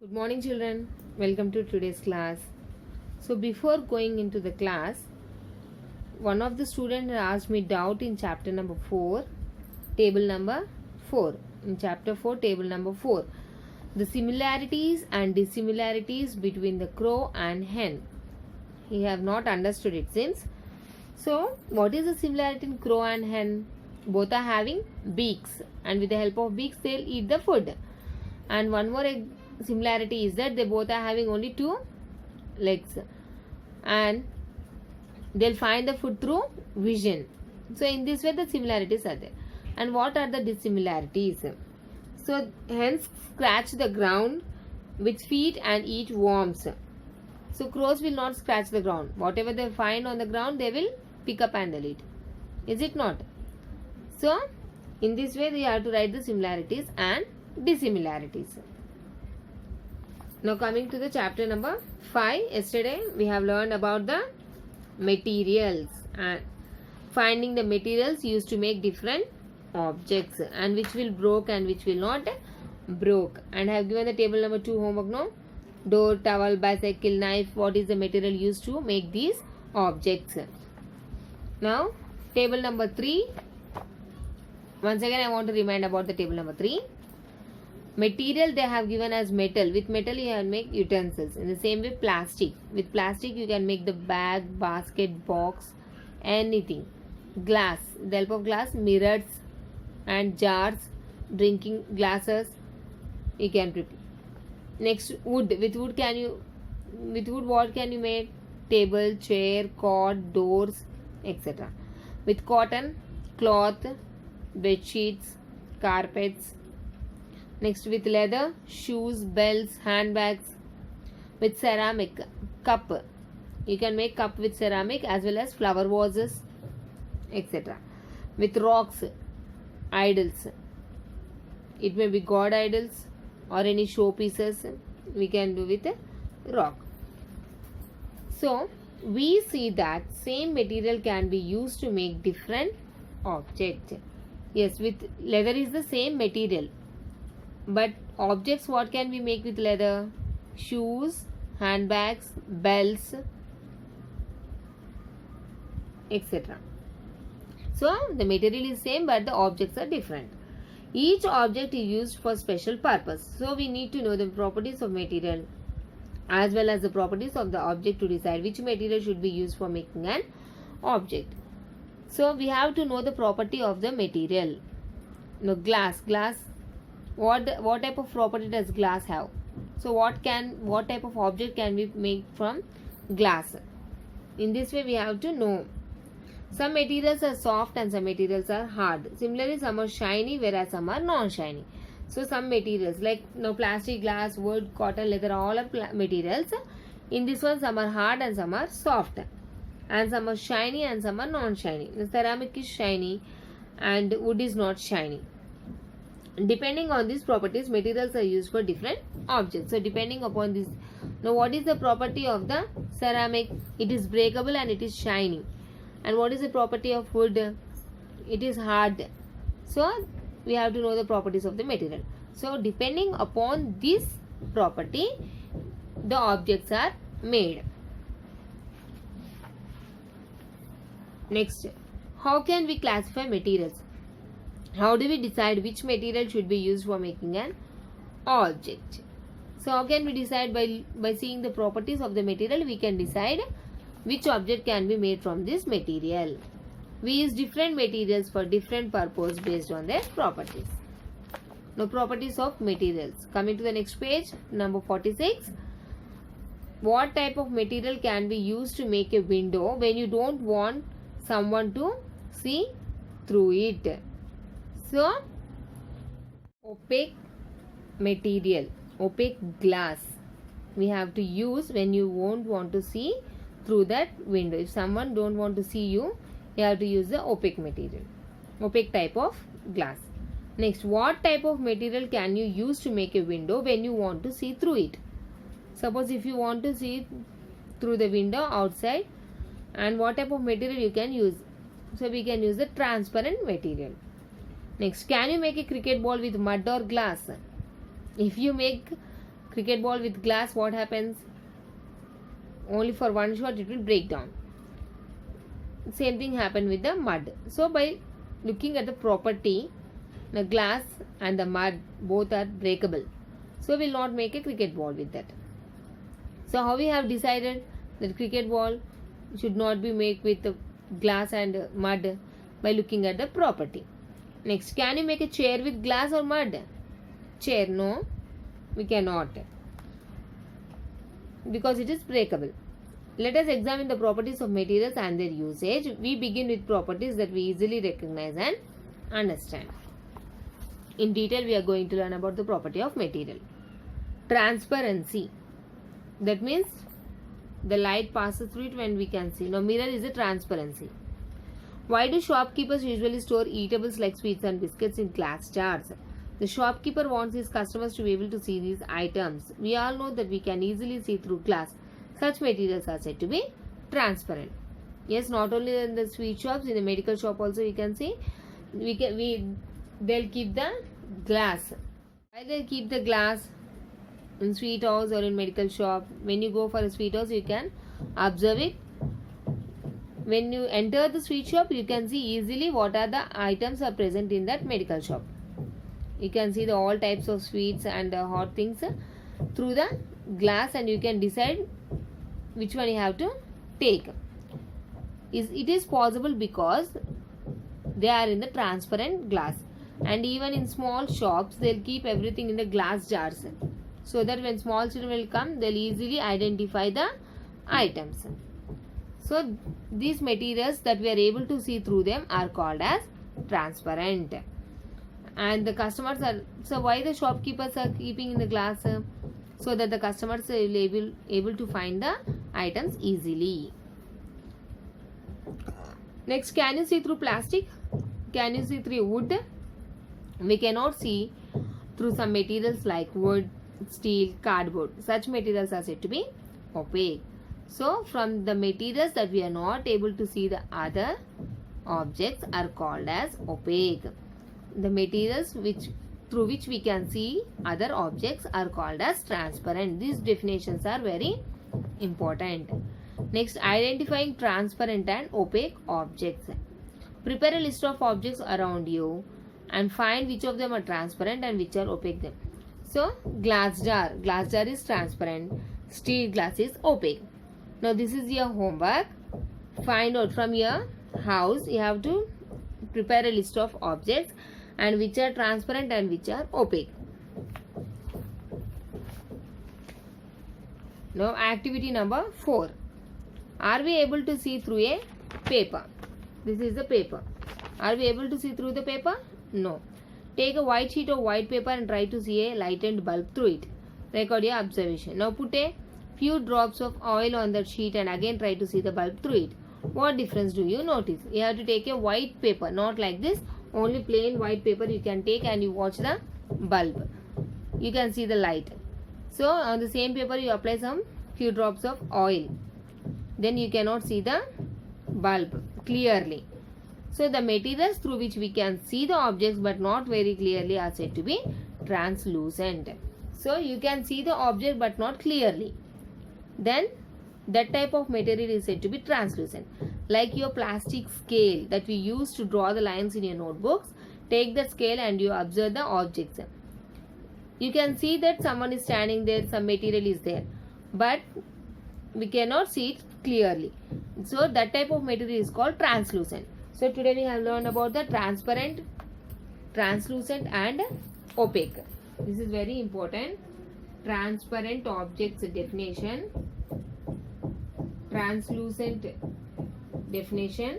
Good morning, children. Welcome to today's class. So, before going into the class, one of the students asked me doubt in chapter number 4, table number 4. In chapter 4, table number 4, the similarities and dissimilarities between the crow and hen. He have not understood it since. So, what is the similarity in crow and hen? Both are having beaks, and with the help of beaks, they'll eat the food. And one more similarity is that they both are having only 2 legs, and they'll find the food through vision. So in this way the similarities are there. And what are the dissimilarities? So hens scratch the ground with feet and eat worms. So crows will not scratch the ground. Whatever they find on the ground, they will pick up and they'll eat. Is it not? So in this way we have to write the similarities and dissimilarities. Now coming to the chapter number 5. Yesterday we have learned about the materials and finding the materials used to make different objects, and which will broke and which will not broke. And I have given the table number 2 homework now. Door, towel, bicycle, knife. What is the material used to make these objects? Now table number 3. Once again I want to remind about the table number 3. Material they have given as metal. With metal you can make utensils. In the same way plastic. With plastic you can make the bag, basket, box, anything. Glass. With the help of glass, mirrors and jars, drinking glasses you can prepare. Next, wood. With wood what can you make? Table, chair, cot, doors, etc. With cotton, cloth, bed sheets, carpets. Next, with leather, shoes, belts, handbags. With ceramic, cup. You can make cup with ceramic as well as flower vases, etc. With rocks, idols. It may be god idols or any show pieces we can do with a rock. So, we see that same material can be used to make different objects. Yes, with leather is the same material. But objects, what can we make with leather? Shoes, handbags, belts, etc. So the material is same but the objects are different. Each object is used for special purpose. So we need to know the properties of material as well as the properties of the object to decide which material should be used for making an object. So we have to know the property of the material. Now glass. What type of property does glass have? So what type of object can we make from glass? In this way we have to know. Some materials are soft and some materials are hard. Similarly, some are shiny whereas some are non-shiny. So some materials like plastic, glass, wood, cotton, leather, all are materials. In this one, some are hard and some are soft, and some are shiny and some are non-shiny. The ceramic is shiny and wood is not shiny. Depending on these properties, materials are used for different objects. So depending upon this, now what is the property of the ceramic? It is breakable and it is shiny. And what is the property of wood? It is hard. So we have to know the properties of the material. So depending upon this property, the objects are made. Next, how can we classify materials? How do we decide which material should be used for making an object? So how can we decide? By seeing the properties of the material, we can decide which object can be made from this material. We use different materials for different purpose based on their properties. Now properties of materials. Coming to the next page, number 46. What type of material can be used to make a window when you don't want someone to see through it? So, opaque material, opaque glass we have to use when you won't want to see through that window. If someone don't want to see you, you have to use the opaque material, opaque type of glass. Next, what type of material can you use to make a window when you want to see through it? Suppose if you want to see through the window outside, and what type of material you can use? So we can use the transparent material. Next, can you make a cricket ball with mud or glass? If you make Cricket ball with glass, what happens? Only for one shot it will break down. Same thing happened with the mud. So by looking at the property, the glass and the mud both are breakable. So we will not make a cricket ball with that. So how we have decided that cricket ball should not be made with the glass and mud? By looking at the property. Next, can you make a chair with glass or mud? Chair, no, we cannot, because it is breakable. Let us examine the properties of materials and their usage. We begin with properties that we easily recognize and understand. In detail, we are going to learn about the property of material. Transparency. That means the light passes through it when we can see. Now, mirror is a transparency. Why do shopkeepers usually store eatables like sweets and biscuits in glass jars? The shopkeeper wants his customers to be able to see these items. We all know that we can easily see through glass. Such materials are said to be transparent. Yes, not only in the sweet shops, in the medical shop also you can see. They'll keep the glass. Why they'll keep the glass in sweet house or in medical shop? When you go for a sweet house, you can observe it. When you enter the sweet shop, you can see easily what are the items are present in that medical shop. You can see the all types of sweets and hot things through the glass, and you can decide which one you have to take. It is possible because they are in the transparent glass, and even in small shops they'll keep everything in the glass jars, so that when small children will come, they'll easily identify the items. So these materials that we are able to see through them are called as transparent. And the customers are, so why the shopkeepers are keeping in the glass? So that the customers will able to find the items easily. Next, can you see through plastic? Can you see through wood? We cannot see through some materials like wood, steel, cardboard. Such materials are said to be opaque. So from the materials that we are not able to see, the other objects are called as opaque. The materials through which we can see other objects are called as transparent. These definitions are very important. Next, identifying transparent and opaque objects. Prepare a list of objects around you and find which of them are transparent and which are opaque. So, glass jar is transparent. Steel glass is opaque. Now, this is your homework. Find out from your house. You have to prepare a list of objects and which are transparent and which are opaque. Now, activity number 4. Are we able to see through a paper? This is the paper. Are we able to see through the paper? No. Take a white sheet of white paper and try to see a lightened bulb through it. Record your observation. Now, put a few drops of oil on that sheet and again try to see the bulb through it. What difference do you notice? You have to take a white paper, not like this. Only plain white paper you can take and you watch the bulb. You can see the light. So on the same paper you apply some few drops of oil. Then you cannot see the bulb clearly. So the materials through which we can see the objects but not very clearly are said to be translucent. So you can see the object but not clearly. Then that type of material is said to be translucent. Like your plastic scale that we use to draw the lines in your notebooks. Take the scale and you observe the objects. You can see that someone is standing there, some material is there, but we cannot see it clearly. So that type of material is called translucent. So today we have learned about the transparent, translucent and opaque. This is very important. Transparent objects definition, translucent definition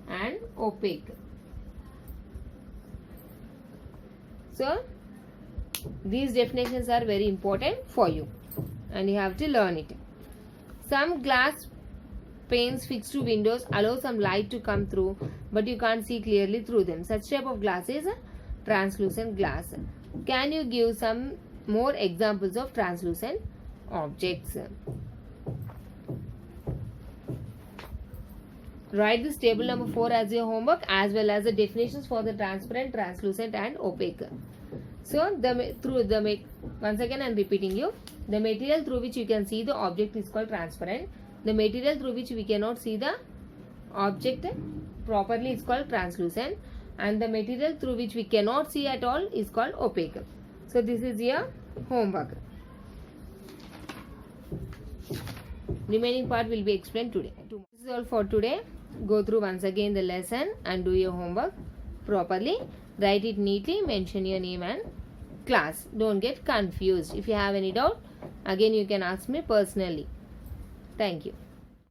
and opaque. So these definitions are very important for you and you have to learn it. Some glass panes fixed to windows allow some light to come through, but you can't see clearly through them. Such type of glass is translucent glass. Can you give some more examples of translucent objects? Write this table number 4 as your homework as well as the definitions for the transparent, translucent and opaque. So through the Once again I am repeating you. The material through which you can see the object is called transparent. The material through which we cannot see the object properly is called translucent. And the material through which we cannot see at all is called opaque. So this is your homework. Remaining part will be explained today. This is all for today. Go through once again the lesson and do your homework properly. Write it neatly, mention your name and class. Don't get confused. If you have any doubt, again you can ask me personally. Thank you.